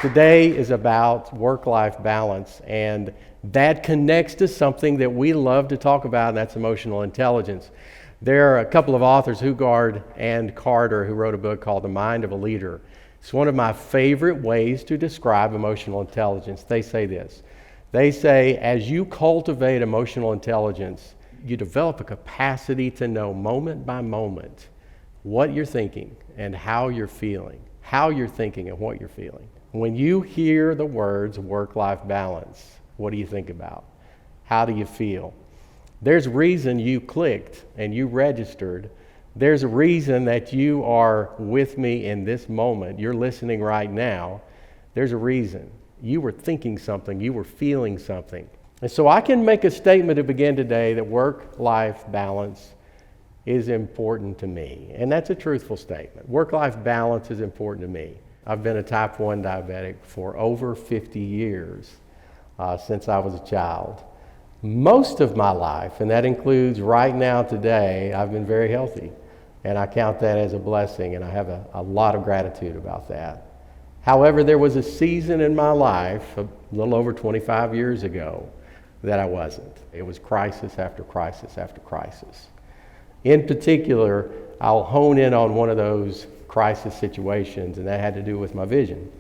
Today is about work-life balance, and that connects to something that we love to talk about, and that's emotional intelligence. There are a couple of authors, Hugard and Carter, who wrote a book called The Mind of a Leader. It's one of my favorite ways to describe emotional intelligence. They say this. They say, as you cultivate emotional intelligence, you develop a capacity to know moment by moment what you're thinking and how you're feeling, how you're thinking and what you're feeling. When you hear the words work-life balance, what do you think about? How do you feel? There's a reason you clicked and you registered. There's a reason that you are with me in this moment. You're listening right now. There's a reason. You were thinking something. You were feeling something. And so I can make a statement to begin today that work-life balance is important to me. And that's a truthful statement. Work-life balance is important to me. I've been a type 1 diabetic for over 50 years since I was a child. Most of my life, and that includes right now today, I've been very healthy. And I count that as a blessing, and I have a lot of gratitude about that. However, there was a season in my life, a little over 25 years ago, that I wasn't. It was crisis after crisis after crisis. In particular, I'll hone in on one of those crisis situations, and that had to do with my vision.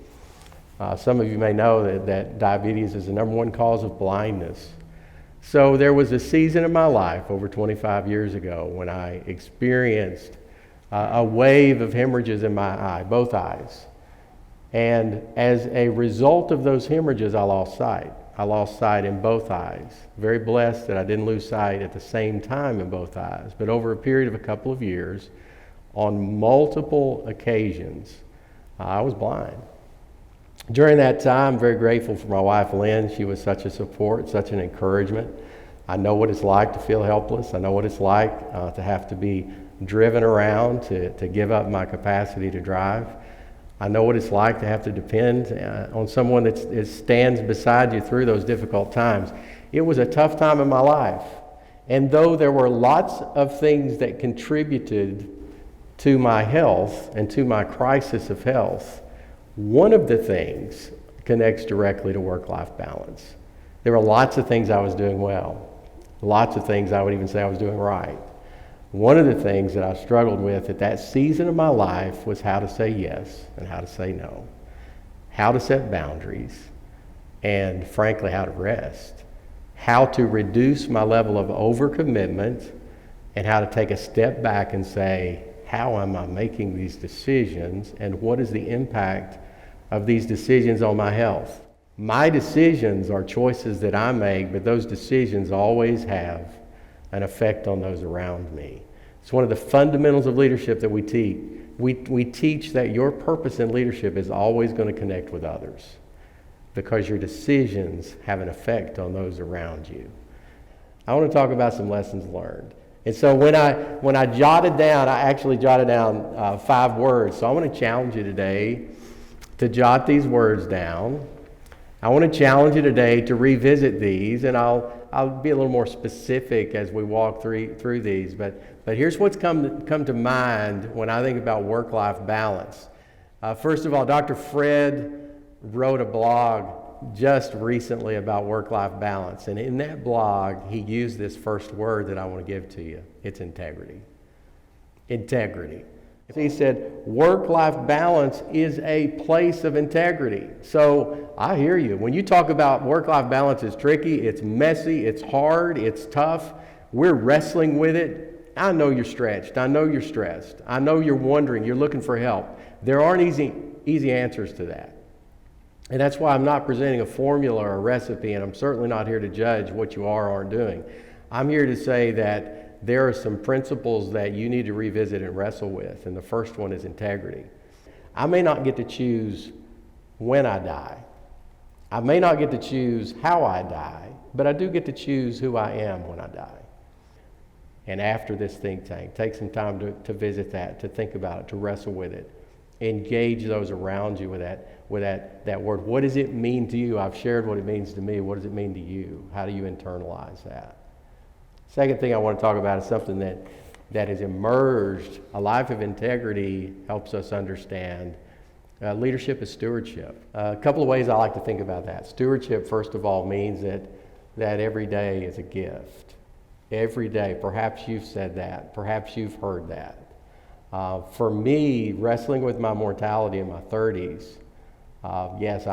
Some of you may know that diabetes is the number one cause of blindness. So there was a season in my life over 25 years ago when I experienced a wave of hemorrhages in my eye, both eyes. And as a result of those hemorrhages, I lost sight. I lost sight in both eyes. Very blessed that I didn't lose sight at the same time in both eyes. But over a period of a couple of years, on multiple occasions, I was blind. During that time, I'm very grateful for my wife, Lynn. She was such a support, such an encouragement. I know what it's like to feel helpless. I know what it's like to have to be driven around, to give up my capacity to drive. I know what it's like to have to depend on someone that stands beside you through those difficult times. It was a tough time in my life. And though there were lots of things that contributed to my health and to my crisis of health, one of the things connects directly to work-life balance. There were lots of things I was doing well. Lots of things I would even say I was doing right. One of the things that I struggled with at that season of my life was how to say yes and how to say no, how to set boundaries, and frankly, how to rest, how to reduce my level of overcommitment, and how to take a step back and say, how am I making these decisions, and what is the impact of these decisions on my health? My decisions are choices that I make, but those decisions always have an effect on those around me. It's one of the fundamentals of leadership that we teach. We teach that your purpose in leadership is always going to connect with others because your decisions have an effect on those around you. I want to talk about some lessons learned. And so when I jotted down, I actually jotted down 5 words. So I want to challenge you today to jot these words down. I want to challenge you today to revisit these, and I'll be a little more specific as we walk through these. But here's what's come to mind when I think about work-life balance. First of all, Dr. Fred wrote a blog just recently about work-life balance, and in that blog, he used this first word that I want to give to you. It's integrity. Integrity. He said, work-life balance is a place of integrity. So I hear you. When you talk about work-life balance, it's tricky, it's messy, it's hard, it's tough. We're wrestling with it. I know you're stretched. I know you're stressed. I know you're wondering. You're looking for help. There aren't easy answers to that. And that's why I'm not presenting a formula or a recipe, and I'm certainly not here to judge what you are or aren't doing. I'm here to say that there are some principles that you need to revisit and wrestle with, and the first one is integrity. I may not get to choose when I die. I may not get to choose how I die, but I do get to choose who I am when I die. And after this think tank, take some time to visit that, to think about it, to wrestle with it. Engage those around you with that word. What does it mean to you? I've shared what it means to me. What does it mean to you? How do you internalize that? Second thing I want to talk about is something that has emerged. A life of integrity helps us understand Leadership is stewardship. A couple of ways I like to think about that. Stewardship, first of all, means that every day is a gift. Every day. Perhaps you've said that. Perhaps you've heard that. For me, wrestling with my mortality in my 30s, yes,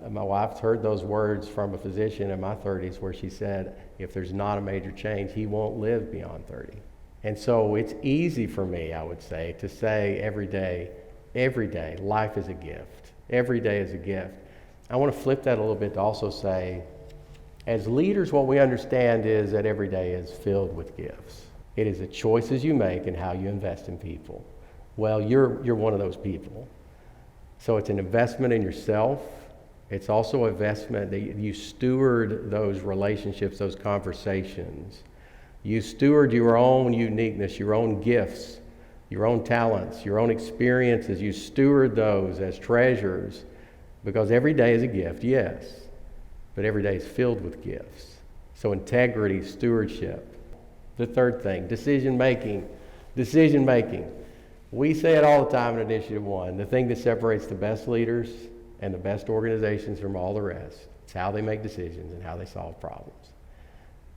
my wife's heard those words from a physician in my 30s where she said, if there's not a major change, he won't live beyond 30. And so it's easy for me, I would say, to say every day, life is a gift. Every day is a gift. I want to flip that a little bit to also say, as leaders, what we understand is that every day is filled with gifts. It is the choices you make and how you invest in people. Well, you're one of those people. So it's an investment in yourself. It's also an investment that you steward those relationships, those conversations. You steward your own uniqueness, your own gifts, your own talents, your own experiences. You steward those as treasures because every day is a gift, yes, but every day is filled with gifts. So integrity, stewardship. The third thing, decision making. Decision making. We say it all the time in InitiativeOne, the thing that separates the best leaders and the best organizations from all the rest. It's how they make decisions and how they solve problems.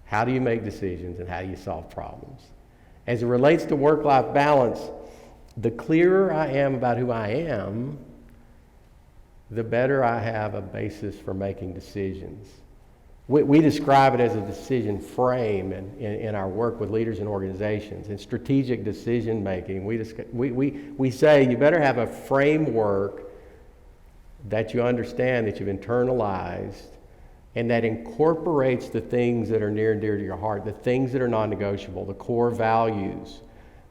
How do you make decisions and how do you solve problems? As it relates to work-life balance, the clearer I am about who I am, the better I have a basis for making decisions. We describe it as a decision frame in our work with leaders and organizations. In strategic decision making, we say you better have a framework that you understand, that you've internalized, and that incorporates the things that are near and dear to your heart, the things that are non-negotiable, the core values,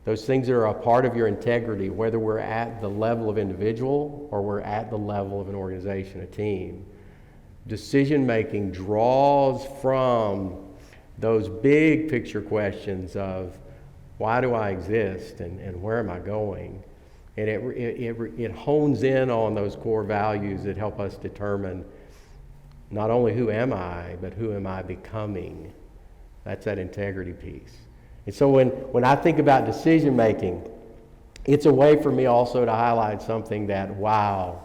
those things that are a part of your integrity, whether we're at the level of individual or we're at the level of an organization, a team. Decision making draws from those big picture questions of why do I exist and where am I going? And it hones in on those core values that help us determine not only who am I, but who am I becoming. That's that integrity piece. And so when I think about decision making, it's a way for me also to highlight something that, wow,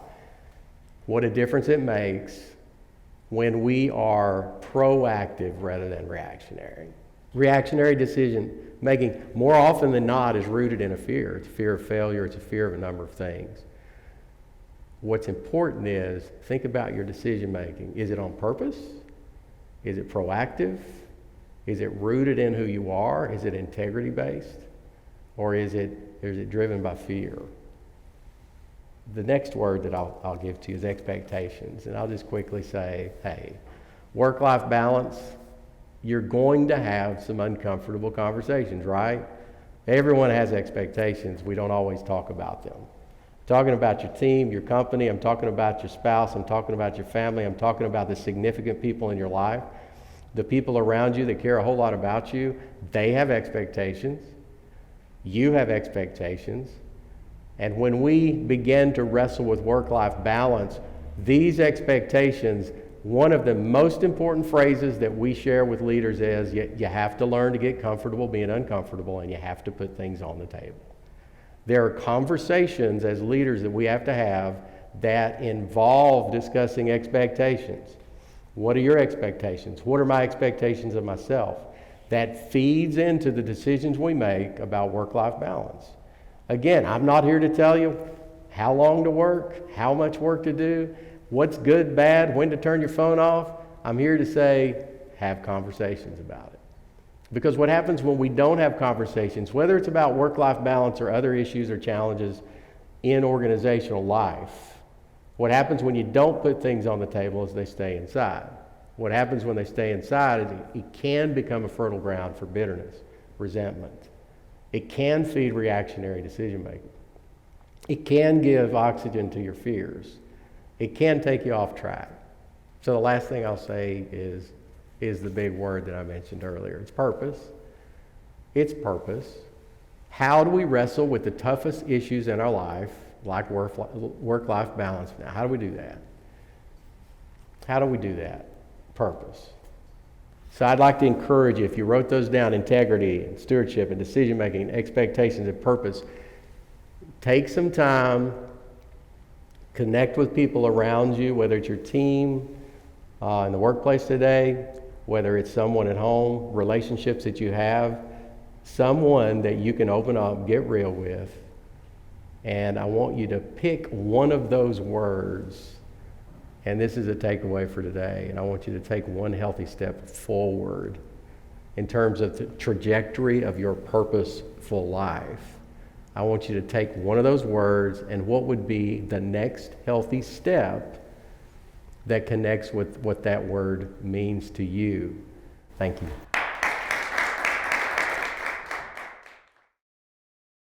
what a difference it makes when we are proactive rather than reactionary. Reactionary decision making, more often than not, is rooted in a fear. It's a fear of failure. It's a fear of a number of things. What's important is think about your decision making. Is it on purpose? Is it proactive? Is it rooted in who you are? Is it integrity based? Or is it driven by fear? The next word that I'll give to you is expectations. And I'll just quickly say, hey, work-life balance, you're going to have some uncomfortable conversations, right? Everyone has expectations. We don't always talk about them. I'm talking about your team, your company. I'm talking about your spouse. I'm talking about your family. I'm talking about the significant people in your life. The people around you that care a whole lot about you, they have expectations. You have expectations. And when we begin to wrestle with work-life balance, these expectations, one of the most important phrases that we share with leaders is you have to learn to get comfortable being uncomfortable, and you have to put things on the table. There are conversations as leaders that we have to have that involve discussing expectations. What are your expectations? What are my expectations of myself? That feeds into the decisions we make about work-life balance. Again, I'm not here to tell you how long to work, how much work to do, what's good, bad, when to turn your phone off. I'm here to say, have conversations about it. Because what happens when we don't have conversations, whether it's about work-life balance or other issues or challenges in organizational life, what happens when you don't put things on the table is they stay inside. What happens when they stay inside is it can become a fertile ground for bitterness, resentment. It can feed reactionary decision making. It can give oxygen to your fears. It can take you off track. So the last thing I'll say is the big word that I mentioned earlier. It's purpose. It's purpose. How do we wrestle with the toughest issues in our life, like work-life balance? Now, how do we do that? How do we do that? Purpose. So I'd like to encourage you, if you wrote those down, integrity and stewardship and decision-making, expectations and purpose, take some time connect with people around you, whether it's your team in the workplace today, whether it's someone at home, relationships that you have, someone that you can open up, get real with. And I want you to pick one of those words, and this is a takeaway for today, and I want you to take one healthy step forward in terms of the trajectory of your purposeful life. I want you to take one of those words, and what would be the next healthy step that connects with what that word means to you. Thank you.